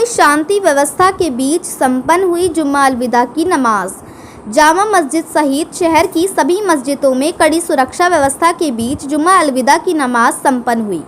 शांति व्यवस्था के बीच संपन्न हुई जुम्मा अलविदा की नमाज। जामा मस्जिद सहित शहर की सभी मस्जिदों में कड़ी सुरक्षा व्यवस्था के बीच जुम्मा अलविदा की नमाज संपन्न हुई।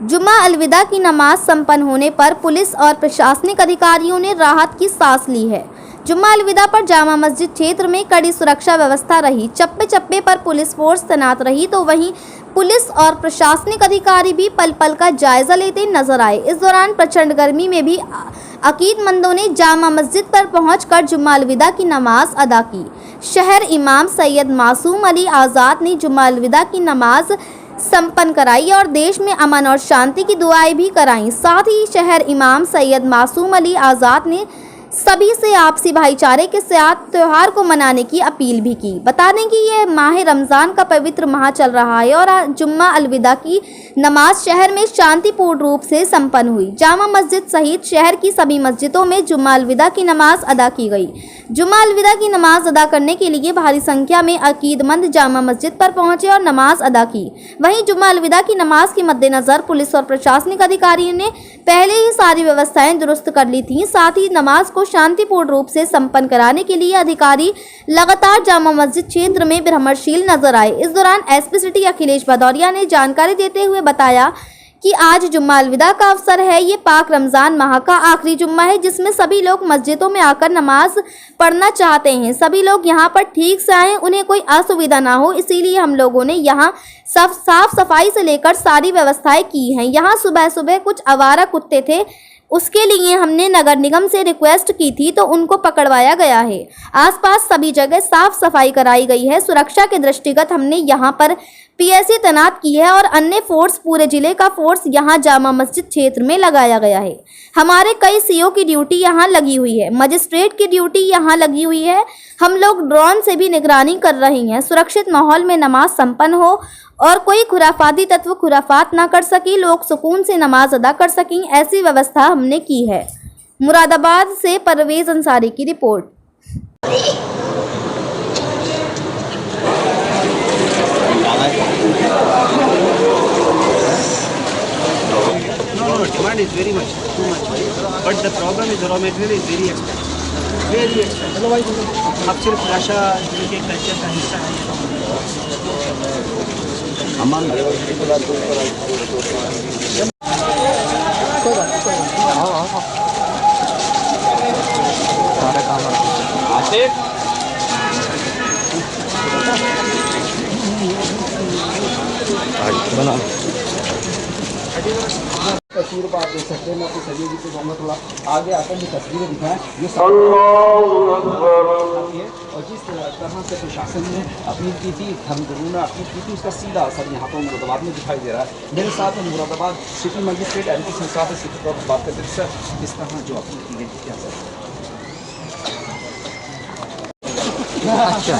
जुम्मा अलविदा की नमाज संपन्न होने पर पुलिस और प्रशासनिक अधिकारियों ने राहत की सांस ली है। जुम्मा अलविदा पर जामा मस्जिद क्षेत्र में कड़ी सुरक्षा व्यवस्था रही। चप्पे चप्पे पर पुलिस फोर्स तैनात रही, तो वहीं पुलिस और प्रशासनिक अधिकारी भी पल पल का जायजा लेते नजर आए। इस दौरान प्रचंड गर्मी में भी अकीदमंदों ने जामा मस्जिद पर पहुंचकर जुम्मा अलविदा की नमाज अदा की। शहर इमाम सैयद मासूम अली आज़ाद ने जुम्मा अलविदा की नमाज संपन्न कराई और देश में अमन और शांति की दुआएं भी कराईं। साथ ही शहर इमाम सैयद मासूम अली आज़ाद ने सभी से आपसी भाईचारे के साथ त्यौहार को मनाने की अपील भी की। बता दें कि ये माह रमज़ान का पवित्र माह चल रहा है और जुम्मा अलविदा की नमाज शहर में शांतिपूर्ण रूप से संपन्न हुई। जामा मस्जिद सहित शहर की सभी मस्जिदों में जुम्मा अलविदा की नमाज अदा की गई। जुम्मा अलविदा की नमाज अदा करने के लिए भारी संख्या में अकीदमंद जामा मस्जिद पर पहुंचे और नमाज अदा की। वहीं जुम्मा अलविदा की नमाज के मद्देनजर पुलिस और प्रशासनिक अधिकारियों ने पहले ही सारी व्यवस्थाएं दुरुस्त कर ली थी। साथ ही नमाज को शांतिपूर्ण रूप से संपन्न कराने के लिए अधिकारी लगातार जामा मस्जिद क्षेत्र में भ्रमणशील नजर आए। इस दौरान एसपी सिटी अखिलेश भदौरिया ने जानकारी देते हुए बताया कि आज जुम्मा अलविदा का अवसर है। ये पाक रमज़ान माह का आखिरी जुम्मा है जिसमें सभी लोग मस्जिदों में आकर नमाज पढ़ना चाहते हैं। सभी लोग यहाँ पर ठीक से आएँ, उन्हें कोई असुविधा ना हो, इसीलिए हम लोगों ने यहाँ साफ सफाई से लेकर सारी व्यवस्थाएं की हैं। यहाँ सुबह सुबह कुछ आवारा कुत्ते थे, उसके लिए हमने नगर निगम से रिक्वेस्ट की थी तो उनको पकड़वाया गया है। आसपास सभी जगह साफ सफाई कराई गई है। सुरक्षा के दृष्टिगत हमने यहाँ पर पीएसए तैनात की है और अन्य फोर्स, पूरे जिले का फोर्स यहाँ जामा मस्जिद क्षेत्र में लगाया गया है। हमारे कई सीओ की ड्यूटी यहाँ लगी हुई है, मजिस्ट्रेट की ड्यूटी यहाँ लगी हुई है। हम लोग ड्रोन से भी निगरानी कर रहे हैं। सुरक्षित माहौल में नमाज संपन्न हो और कोई खुराफाती तत्व खुराफात ना कर सके, लोग सुकून से नमाज अदा कर सकें, ऐसी व्यवस्था हमने की है। मुरादाबाद से परवेज अंसारी की report. Demand is very much, too much, but the problem is the raw material is very expensive, very expensive. अब सिर्फ नशा के कल्चर का हिस्सा है। बना तस्वीर पर आप देख सकते हैं। मैं आपको सभी जी को कहूँगा थोड़ा आगे आकर ये तस्वीरें दिखाएं। ये और जिस तरह से प्रशासन ने अपील की थी, धर्मगुरु ने अपील की थी, उसका सीधा असर यहाँ पर मुरादाबाद में दिखाई दे रहा है। मेरे साथ में मुरादाबाद सिटी मजिस्ट्रेट एमपी संसार से बात करते थे। सर, इस तरह जो अपील की गई क्या सर? अच्छा,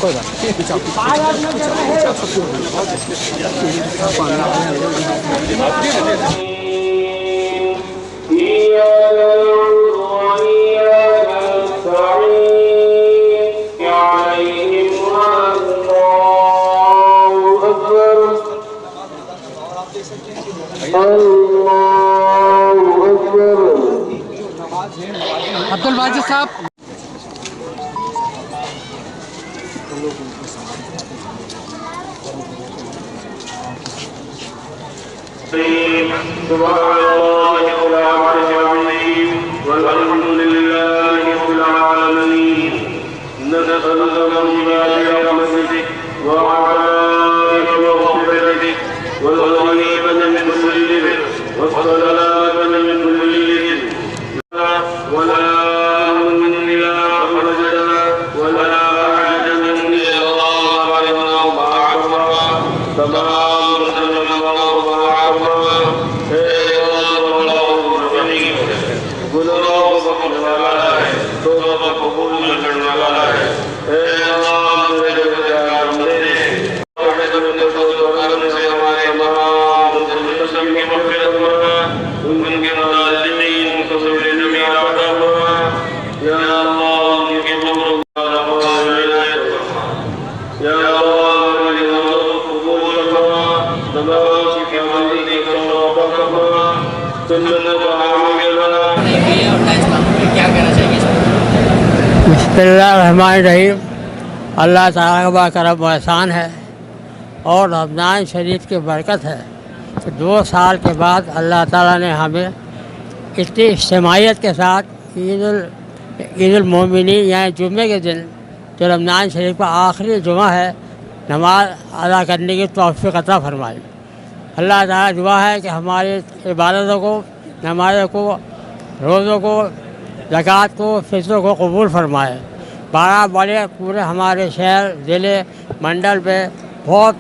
कोई बात अब्दुल वाजिद साहब। सुन्नत बिस्मिल्लाहिर्रहमानिर्रहीम। अल्लाह ताला का बड़ा करम व एहसान है और रमज़ान शरीफ की बरकत है कि 2 साल के बाद अल्लाह ताला ने हमें इतनी इज्तिमाइयत के साथ ईदुल मोमिनीन यानी जुम्मे के दिन जो रमज़ान शरीफ का आखिरी जुमा है नमाज अदा करने की तौफ़ीक़ अता फरमाई। अल्लाह ताला दुआ है कि हमारी इबादतों को, नमाज़ों को, रोज़ों को, ज़कात को, फ़ित्रों को कबूल फरमाए। 12 बड़े पूरे हमारे शहर ज़िले मंडल में बहुत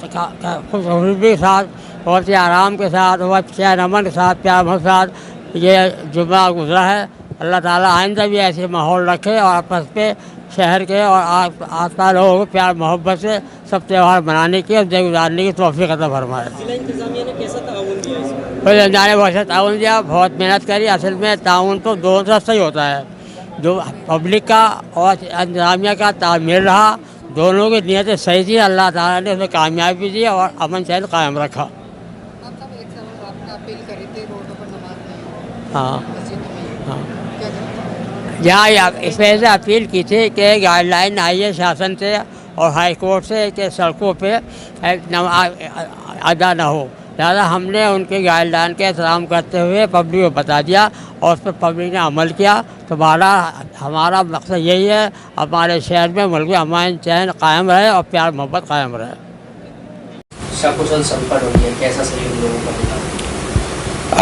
खुशखुशी के साथ, बहुत ही आराम के साथ, बहुत चैन अमन के साथ, प्यार मोहब्बत के साथ ये जुम्मा गुज़रा है। अल्लाह ताला आइंदा भी ऐसे माहौल रखे और आपस में शहर के और आसपास लोगों को प्यार मोहब्बत से सब त्यौहार मनाने की और दिन गुजारने की तौफ़ीक़ अता फरमाए। जिला इंतज़ामिया ने कैसा ताउन दिया इसमें? तो जाने बहुत अच्छा ताउन दिया, बहुत मेहनत करी। असल में ताउन तो दोनों तरफ से ही होता है, जो पब्लिक का और इंतज़ामिया का तालमेल रहा, दोनों की नीयतें सही थी। अल्लाह ताला ने उसमें कामयाबी दी और अमन चैन कायम रखा। हाँ हाँ, यहाँ इस वजह से अपील की थी कि गाइडलाइन आई है शासन से और हाई कोर्ट से कि सड़कों पे अदा ना हो, लिहाजा हमने उनके गाइडलाइन के एहतराम करते हुए पब्लिक को बता दिया और उस पर पब्लिक ने अमल किया। तो हमारा मकसद यही है हमारे शहर में मुल्क में अमन चैन कायम रहे और प्यार मोहब्बत कायम रहे। सकुशल संपन्न हो गया, कैसा सहयोग लोगों का मिला?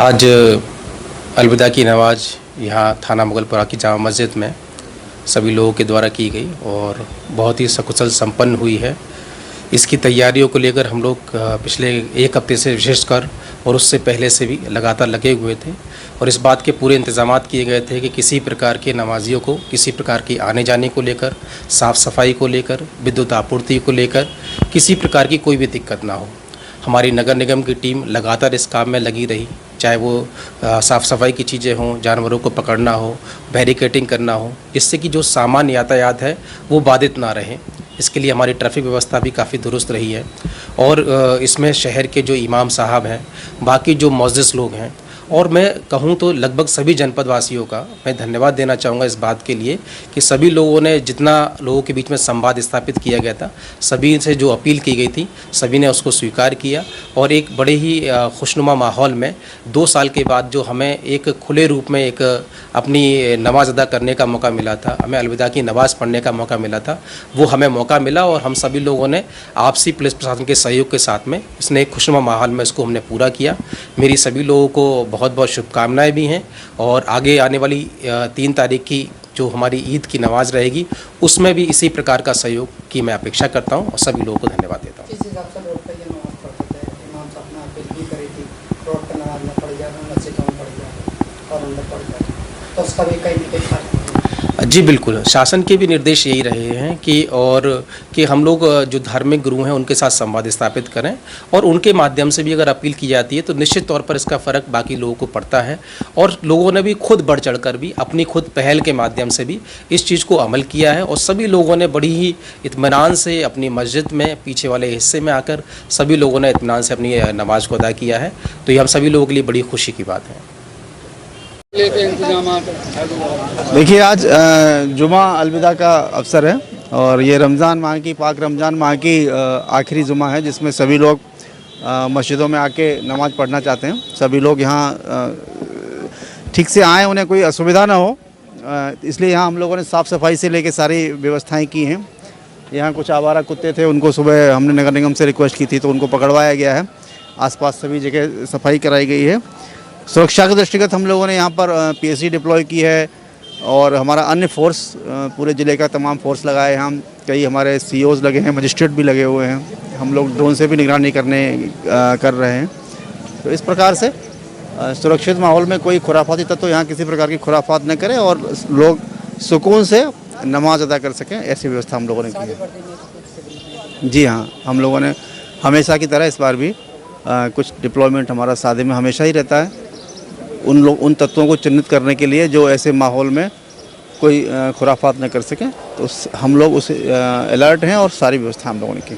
आज अलविदा की नमाज यहाँ थाना मुगलपुरा की जामा मस्जिद में सभी लोगों के द्वारा की गई और बहुत ही सकुशल संपन्न हुई है। इसकी तैयारियों को लेकर हम लोग पिछले 1 हफ्ते से विशेषकर और उससे पहले से भी लगातार लगे हुए थे और इस बात के पूरे इंतजामात किए गए थे कि किसी प्रकार के नमाजियों को किसी प्रकार की आने जाने को लेकर, साफ़ सफाई को लेकर, विद्युत आपूर्ति को लेकर किसी प्रकार की कोई भी दिक्कत ना हो। हमारी नगर निगम की टीम लगातार इस काम में लगी रही, चाहे वो साफ़ सफाई की चीज़ें हों, जानवरों को पकड़ना हो, बैरिकेटिंग करना हो, जिससे कि जो सामान्य यातायात है वो बाधित ना रहे। इसके लिए हमारी ट्रैफिक व्यवस्था भी काफ़ी दुरुस्त रही है और इसमें शहर के जो इमाम साहब हैं, बाकी जो मुअज़्ज़िज़ लोग हैं और मैं कहूँ तो लगभग सभी जनपद वासियों का मैं धन्यवाद देना चाहूँगा इस बात के लिए कि सभी लोगों ने जितना लोगों के बीच में संवाद स्थापित किया गया था, सभी से जो अपील की गई थी सभी ने उसको स्वीकार किया और एक बड़े ही खुशनुमा माहौल में 2 साल के बाद जो हमें एक खुले रूप में एक अपनी नमाज अदा करने का मौका मिला था, हमें अलविदा की नमाज़ पढ़ने का मौका मिला था, वो हमें मौका मिला और हम सभी लोगों ने आपसी पुलिस प्रशासन के सहयोग के साथ में इसने एक खुशनुमा माहौल में इसको हमने पूरा किया। मेरी सभी लोगों को बहुत बहुत शुभकामनाएं भी हैं और आगे आने वाली 3 तारीख की जो हमारी ईद की नमाज़ रहेगी उसमें भी इसी प्रकार का सहयोग की मैं अपेक्षा करता हूं और सभी लोगों को धन्यवाद देता हूं। किस हिसाब से रोड पर ये नमाज पढ़ते थे? इमाम साहब ने अपील भी करी थी रोड पर नमाज न पढ़ जाए, मस्जिदों में पढ़ जाए और अंदर पढ़ जाए, तो उसका भी कहीं ना कहीं फर्क। जी बिल्कुल, शासन के भी निर्देश यही रहे हैं कि हम लोग जो धार्मिक गुरु हैं उनके साथ संवाद स्थापित करें और उनके माध्यम से भी अगर अपील की जाती है तो निश्चित तौर पर इसका फ़र्क बाकी लोगों को पड़ता है और लोगों ने भी खुद बढ़ चढ़कर भी अपनी खुद पहल के माध्यम से भी इस चीज़ को अमल किया है और सभी लोगों ने बड़ी ही इत्मीनान से अपनी मस्जिद में पीछे वाले हिस्से में आकर सभी लोगों ने इत्मीनान से अपनी नमाज को अदा किया है। तो ये हम सभी लोगों के लिए बड़ी खुशी की बात है। देखिए, आज जुमा अलविदा का अवसर है और ये रमज़ान माह की पाक रमज़ान माह की आखिरी जुमा है जिसमें सभी लोग मस्जिदों में आके नमाज़ पढ़ना चाहते हैं। सभी लोग यहाँ ठीक से आएँ, उन्हें कोई असुविधा ना हो, इसलिए यहाँ हम लोगों ने साफ़ सफाई से लेके सारी व्यवस्थाएं की हैं। यहाँ कुछ आवारा कुत्ते थे, उनको सुबह हमने नगर निगम से रिक्वेस्ट की थी तो उनको पकड़वाया गया है। आसपास सभी जगह सफाई कराई गई है। सुरक्षा के दृष्टिगत हम लोगों ने यहाँ पर पीएससी डिप्लॉय की है और हमारा अन्य फोर्स पूरे ज़िले का तमाम फोर्स लगाए हैं। हम कई हमारे सीओज़ लगे हैं, मजिस्ट्रेट भी लगे हुए हैं। हम लोग ड्रोन से भी निगरानी कर रहे हैं। तो इस प्रकार से सुरक्षित माहौल में कोई खुराफाती तत्व यहाँ किसी प्रकार की खुराफात न करें और लोग सुकून से नमाज अदा कर सकें, ऐसी व्यवस्था हम लोगों ने की है। जी हाँ, हम लोगों ने हमेशा की तरह इस बार भी कुछ डिप्लॉयमेंट हमारा सादे में हमेशा ही रहता है उन तत्वों को चिन्हित करने के लिए जो ऐसे माहौल में कोई खुराफात न कर सकें। तो हम लोग उस अलर्ट हैं और सारी व्यवस्था हम लोगों ने की।